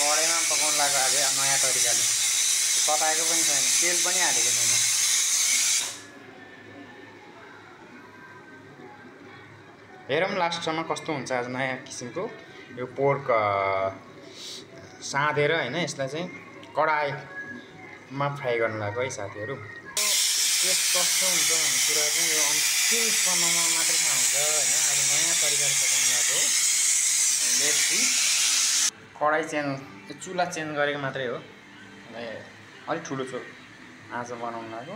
कराईमा पकाउन लाग्यो आज नयाँ तरिकाले। तताएको पनि छैन, तेल पनि हालेको छैन। हेरौँ लास्टसम्म कस्तो हुन्छ आज नयाँ किसिमको यो पोर्क साँधेर हैन, यसलाई चाहिँ कडाईमा फ्राई गर्न लाग्यो है साथीहरू। टेस्ट कस्तो हुन्छ भन्ने कुरा चाहिँ यो अन्तिमसम्ममा मात्रै थाहा हुन्छ हैन। आज नयाँ तरिकाले पकाउन लाग्यो। Let's see. कडाई चेन्ज, चुल्हा चेन्ज गरेको मात्रै हो। अलिक ठुलो आँच बनाउन लाग्यो।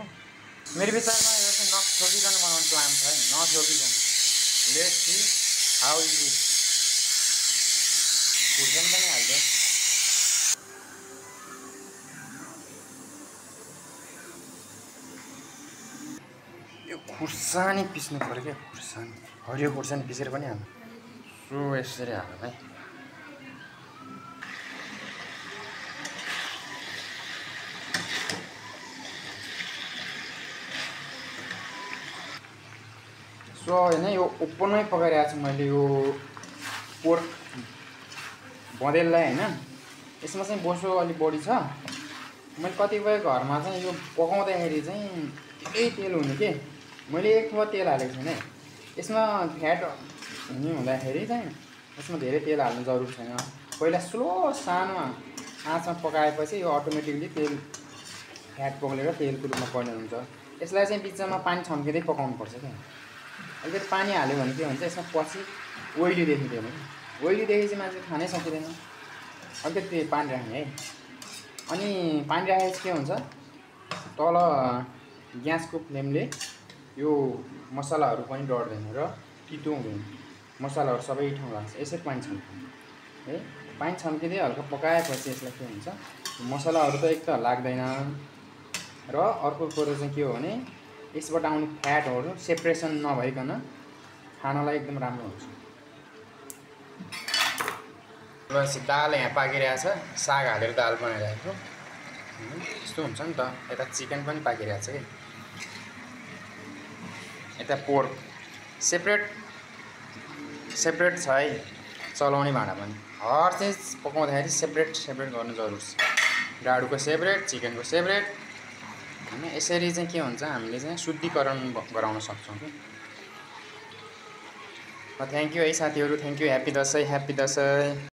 मेरो विचारमा यो चाहिँ नछोकिकन बनाउने प्लान छ है, नछोकिकन। Let's see how is it. खुर्सानी पनि हाल्दै यो खुर्सानी पिस्नु पर्यो क्या, खुर्सानी हरियो खुर्सानी पिसेर पनि हाल्नु। सो यसरी हाल्नु है। सो होइन यो ओपनमै पकाइरहेको छु मैले यो पोर्क बँदेललाई होइन। यसमा चाहिँ बोसो अलिक बढी छ। मैले कतिपय घरमा चाहिँ यो पकाउँदाखेरि चाहिँ धेरै तेल हुने के, मैले एक थोपा तेल हालेको छैन है। यसमा फ्याट हुने हुँदाखेरि चाहिँ यसमा धेरै तेल हाल्नु जरुरी छैन। पहिला स्लो सानो आँचमा पकाएपछि यो अटोमेटिकली तेल फ्याट पग्लेर तेलको रूपमा परिणत हुन्छ। यसलाई चाहिँ बिचमा पानी छम्किँदै पकाउनुपर्छ क्या। अलिकति पानी हाल्यो भने के हुन्छ, यसमा पछि ओइली देखिँदैन। ओइली देखेपछि मान्छे खानै सकिँदैन। अलिकति पानी राख्ने है। अनि पानी राखेपछि के हुन्छ, तल ग्यासको फ्लेमले यो मसलाहरू पनि डढ्दैन र तितो हुँदैन। मसलाहरू सबै ठाउँ लाग्छ। यसरी पानी छम्किने है। पानी छम्किँदै हल्का पकाएपछि यसलाई के हुन्छ, मसलाहरू त एक त लाग्दैन र अर्को कुरो चाहिँ के हो भने यसबाट आउने फ्याटहरू सेपरेसन नभइकन खानलाई एकदम राम्रो हुन्छ। दाल यहाँ पाकिरहेछ, साग हालेर दाल बनाइरहेको यस्तो हुन्छ नि त। यता चिकन पनि पाकिरहेछ कि, यता पोर्क सेपरेट छ है। चलाउने भाँडा पनि हर चिज पकाउँदाखेरि सेपरेट गर्नु जरुरी छ। डाडुको सेपरेट, चिकनको सेपरेट हैन। यसरी चाहिँ के हुन्छ, हामीले चाहिँ शुद्धिकरण गराउन सक्छौँ कि। थ्याङ्क यू है साथीहरू, thank you. Happy Dashain, happy Dashain.